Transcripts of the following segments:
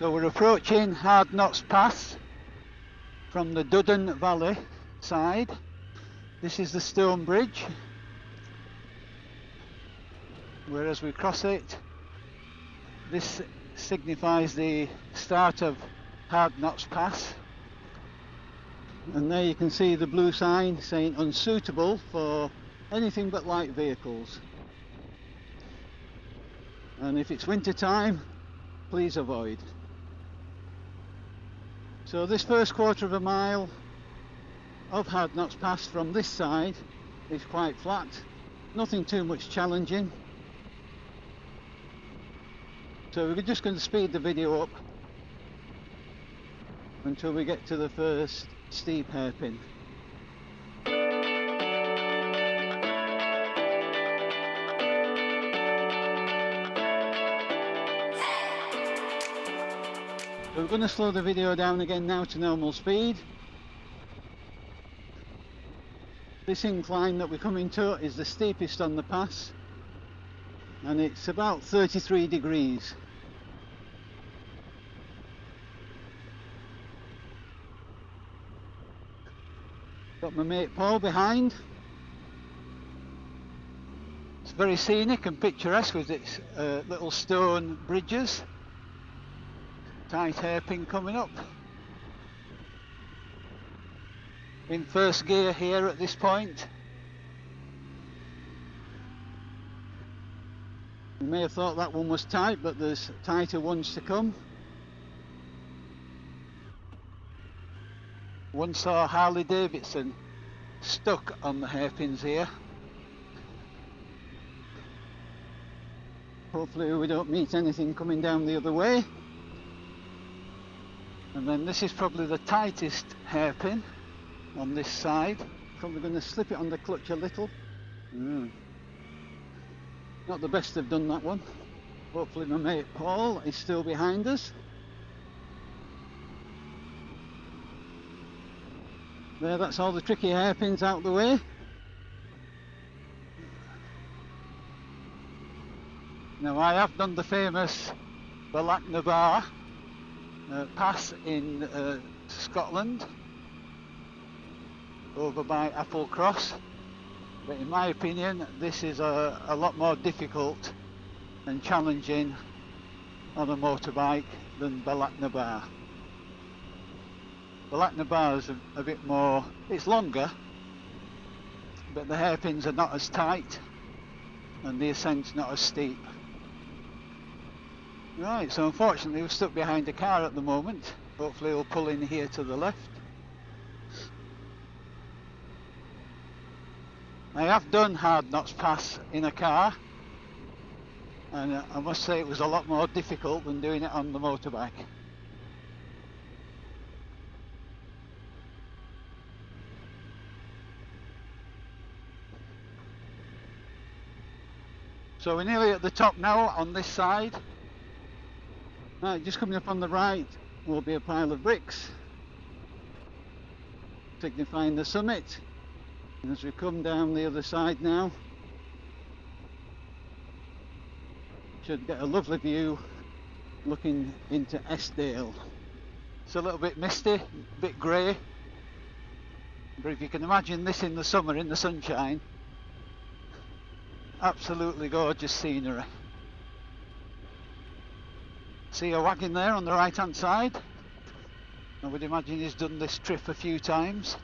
So we're approaching Hardknott Pass from the Duddon Valley side. This is the stone bridge. Whereas we cross it, this signifies the start of Hardknott Pass. And there you can see the blue sign saying unsuitable for anything but light vehicles. And if it's winter time, please avoid. So this first quarter of a mile of Hardknott Pass from this side is quite flat, nothing too much challenging. So we're just going to speed the video up until we get to the first steep hairpin. So we're going to slow the video down again now to normal speed. This incline that we're coming to is the steepest on the pass, and it's about 33 degrees. Got my mate Paul behind. It's very scenic and picturesque with its little stone bridges. Tight hairpin coming up. In first gear here at this point. You may have thought that one was tight, but there's tighter ones to come. Once saw Harley Davidson stuck on the hairpins here. Hopefully we don't meet anything coming down the other way. And then this is probably the tightest hairpin on this side. Probably going to slip it on the clutch a little. Not the best I've done that one. Hopefully my mate Paul is still behind us. There, that's all the tricky hairpins out the way. Now I have done the famous Hardknott pass in Scotland, over by Applecross, but in my opinion this is a lot more difficult and challenging on a motorbike than Hardknott. Hardknott is a bit more, it's longer, but the hairpins are not as tight and the ascent's not as steep. Right, so unfortunately we're stuck behind a car at the moment. Hopefully we'll pull in here to the left. I have done Hardknott Pass in a car, and I must say it was a lot more difficult than doing it on the motorbike. So we're nearly at the top now on this side. Right, just coming up on the right will be a pile of bricks signifying the summit. And as we come down the other side now, should get a lovely view looking into Eskdale. It's a little bit misty, a bit grey, but if you can imagine this in the summer in the sunshine, absolutely gorgeous scenery. See a wagon there on the right hand side. I would imagine he's done this trip a few times.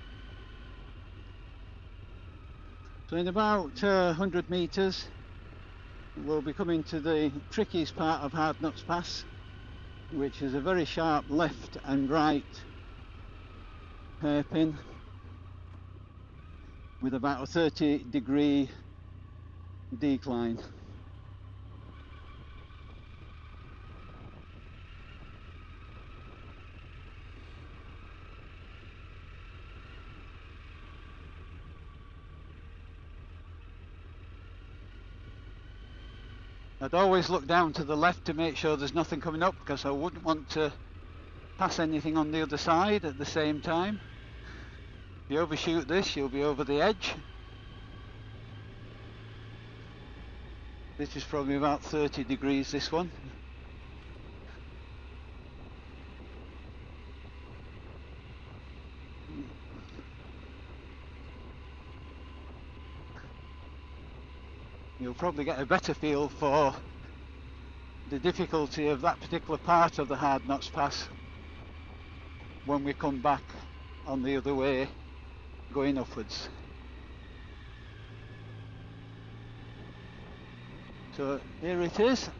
So in about 100 metres we'll be coming to the trickiest part of Hardknott Pass, which is a very sharp left and right hairpin with about a 30-degree decline. I'd always look down to the left to make sure there's nothing coming up, because I wouldn't want to pass anything on the other side at the same time. If you overshoot this, you'll be over the edge. This is probably about 30 degrees, this one. you'll probably get a better feel for the difficulty of that particular part of the Hardknott Pass when we come back on the other way going upwards. So here it is.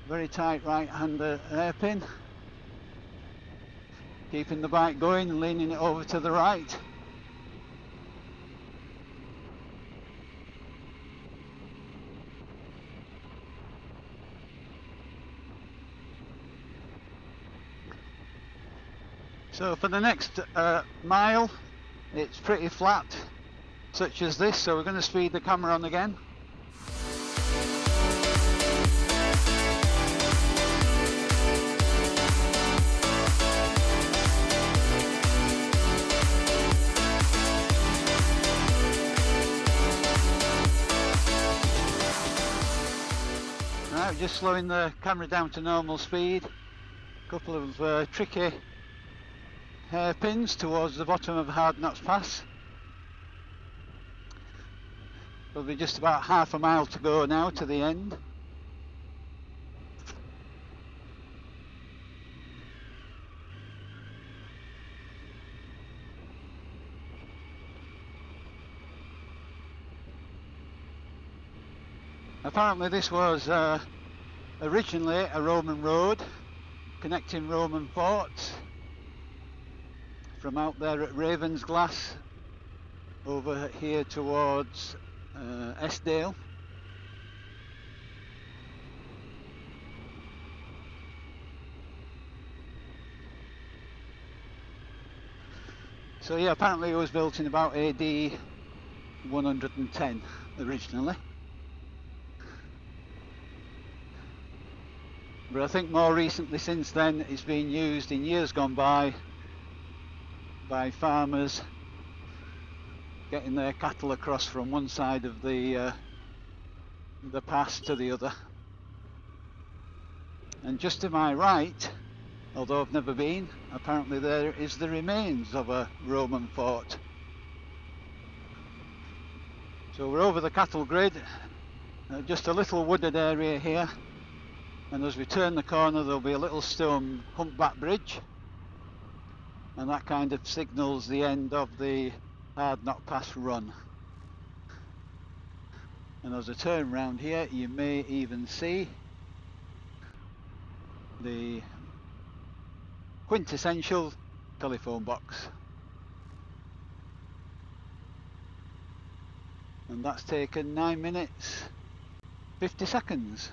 Very tight right hand hairpin, keeping the bike going and leaning it over to the right. So for the next mile, it's pretty flat, such as this, so we're going to speed the camera on again. Right, just slowing the camera down to normal speed. A couple of tricky hairpins towards the bottom of Hardknott Pass. Probably just about half a mile to go now to the end. Apparently this was originally a Roman road connecting Roman forts from out there at Ravensglass over here towards Eskdale. So yeah, apparently it was built in about AD 110 originally. But I think more recently since then it's been used in years gone by farmers getting their cattle across from one side of the pass to the other. And just to my right, although I've never been, apparently there is the remains of a Roman fort. So we're over the cattle grid, just a little wooded area here, and as we turn the corner there'll be a little stone humpback bridge, and that kind of signals the end of the Hardknott Pass run. And as I turn round here you may even see the quintessential telephone box, and that's taken 9 minutes 50 seconds.